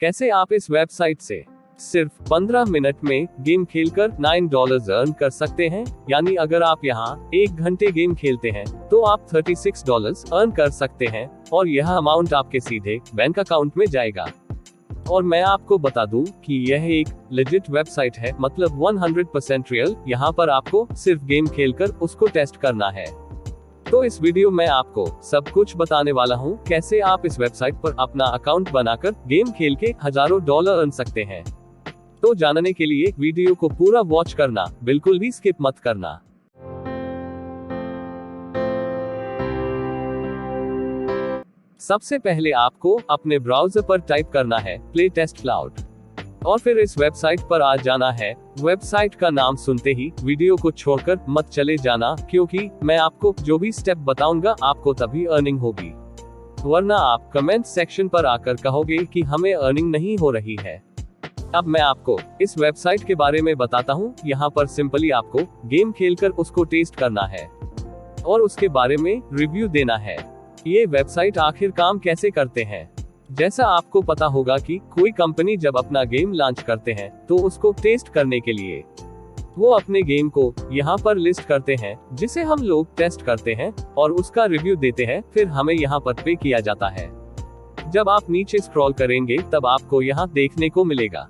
कैसे आप इस वेबसाइट से सिर्फ 15 मिनट में गेम खेलकर $9 अर्न कर सकते हैं। यानी अगर आप यहाँ 1 घंटे गेम खेलते हैं तो आप $36 अर्न कर सकते हैं और यह अमाउंट आपके सीधे बैंक अकाउंट में जाएगा। और मैं आपको बता दूं कि यह एक लेजिट वेबसाइट है, मतलब 100% रियल। यहाँ पर आपको सिर्फ गेम खेलकर उसको टेस्ट करना है। तो इस वीडियो में आपको सब कुछ बताने वाला हूँ, कैसे आप इस वेबसाइट पर अपना अकाउंट बनाकर गेम खेल के हजारों डॉलर अर्न सकते हैं। तो जानने के लिए वीडियो को पूरा वॉच करना, बिल्कुल भी स्किप मत करना। सबसे पहले आपको अपने ब्राउज़र पर टाइप करना है प्ले टेस्ट क्लाउड और फिर इस वेबसाइट पर आ जाना है। वेबसाइट का नाम सुनते ही वीडियो को छोड़कर मत चले जाना, क्योंकि मैं आपको जो भी स्टेप बताऊंगा आपको तभी अर्निंग होगी, वरना आप कमेंट सेक्शन पर आकर कहोगे कि हमें अर्निंग नहीं हो रही है। अब मैं आपको इस वेबसाइट के बारे में बताता हूँ। यहाँ पर सिंपली आपको गेम खेलकर उसको टेस्ट करना है और उसके बारे में रिव्यू देना है। ये वेबसाइट आखिर काम कैसे करते हैं? जैसा आपको पता होगा कि कोई कंपनी जब अपना गेम लॉन्च करते हैं तो उसको टेस्ट करने के लिए वो अपने गेम को यहाँ पर लिस्ट करते हैं, जिसे हम लोग टेस्ट करते हैं और उसका रिव्यू देते हैं। फिर हमें यहाँ पर पे किया जाता है। जब आप नीचे स्क्रॉल करेंगे तब आपको यहाँ देखने को मिलेगा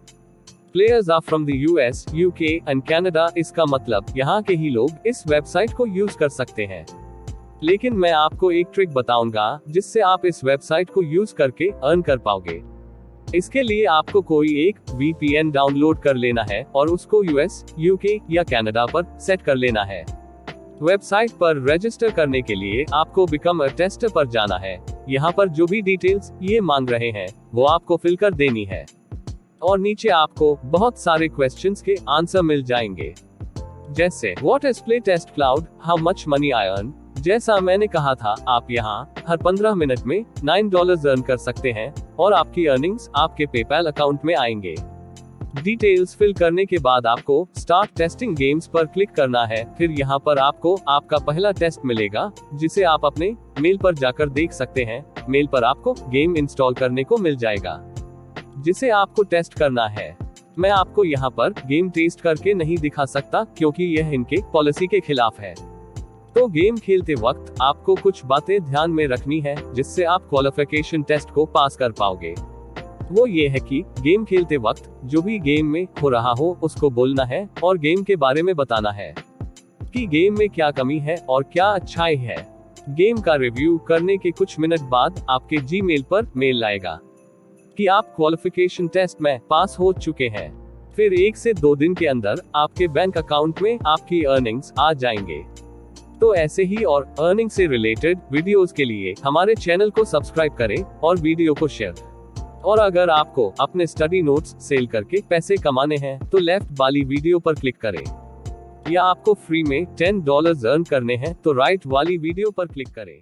players are from the US, UK and Canada. इसका मतलब यहाँ के ही लोग इस वेबसाइट को यूज कर सकते हैं। लेकिन मैं आपको एक ट्रिक बताऊंगा जिससे आप इस वेबसाइट को यूज करके अर्न कर पाओगे। इसके लिए आपको कोई एक VPN डाउनलोड कर लेना है और उसको यूएस, यूके या कनाडा पर सेट कर लेना है। वेबसाइट पर रजिस्टर करने के लिए आपको बिकम अ टेस्टर पर जाना है। यहाँ पर जो भी डिटेल्स ये मांग रहे हैं वो आपको फिल कर देनी है और नीचे आपको बहुत सारे क्वेश्चंस के आंसर मिल जाएंगे, जैसे what is play test cloud, how much money I earn. जैसा मैंने कहा था, आप यहाँ हर 15 मिनट में $9 अर्न कर सकते हैं और आपकी अर्निंग्स आपके पेपैल अकाउंट में आएंगे। डिटेल्स फिल करने के बाद आपको स्टार्ट टेस्टिंग गेम्स पर क्लिक करना है। फिर यहाँ पर आपको आपका पहला टेस्ट मिलेगा, जिसे आप अपने मेल पर जाकर देख सकते हैं। मेल पर आपको गेम इंस्टॉल करने को मिल जाएगा, जिसे आपको टेस्ट करना है। मैं आपको यहाँ पर गेम टेस्ट करके नहीं दिखा सकता, क्योंकि यह इनके पॉलिसी के खिलाफ है। तो गेम खेलते वक्त आपको कुछ बातें ध्यान में रखनी है, जिससे आप क्वालिफिकेशन टेस्ट को पास कर पाओगे। वो ये है कि गेम खेलते वक्त जो भी गेम में हो रहा हो उसको बोलना है और गेम के बारे में बताना है कि गेम में क्या कमी है और क्या अच्छाई है। गेम का रिव्यू करने के कुछ मिनट बाद आपके जीमेल पर मेल आएगा कि आप क्वालिफिकेशन टेस्ट में पास हो चुके हैं। फिर 1 से 2 दिन के अंदर आपके बैंक अकाउंट में आपकी अर्निंग्स आ जाएंगे। तो ऐसे ही और अर्निंग से रिलेटेड वीडियोस के लिए हमारे चैनल को सब्सक्राइब करें और वीडियो को शेयर। और अगर आपको अपने स्टडी नोट्स सेल करके पैसे कमाने हैं तो लेफ्ट वाली वीडियो पर क्लिक करें, या आपको फ्री में $10 अर्न करने हैं तो राइट वाली वीडियो पर क्लिक करें।